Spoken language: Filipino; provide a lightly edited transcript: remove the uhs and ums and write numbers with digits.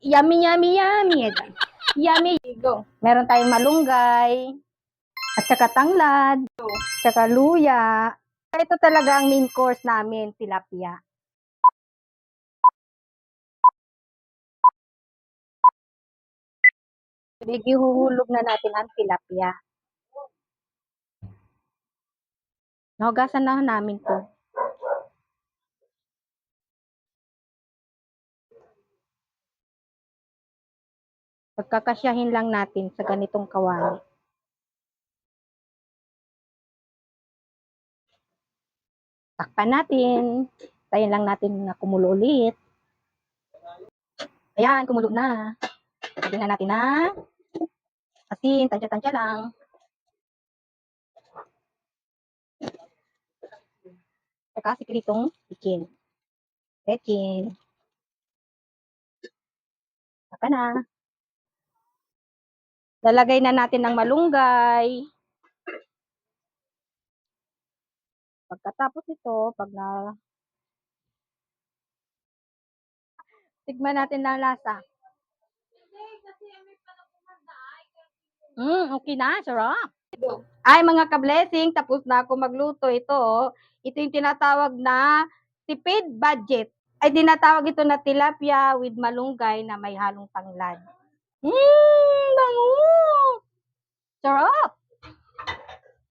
Yummy, yummy, yummy. Yummy. Go. Meron tayong malunggay, at saka tanglad, saka luya. Ito talaga ang main course namin, tilapia. Ihuhulog na natin ang tilapia. Nahugasan na namin to. Pagkakasyahin lang natin sa ganitong kawali. Takpan natin. Tayin lang natin na kumulo ulit. Ayan, kumulo na. Lagyan na natin na asin, tansya-tansya lang. Saka sikritong chicken. Pekin. Saka na. Lalagay na natin ng malunggay. Pagkatapos ito, pag na tigman natin na lasa. Okay na, sarap. Ay, mga ka-blessing, tapos na ako magluto. Ito yung tinatawag na tipid budget. Ay, tinatawag ito na tilapia with malunggay na may halong tanglad. Bango! Sarap!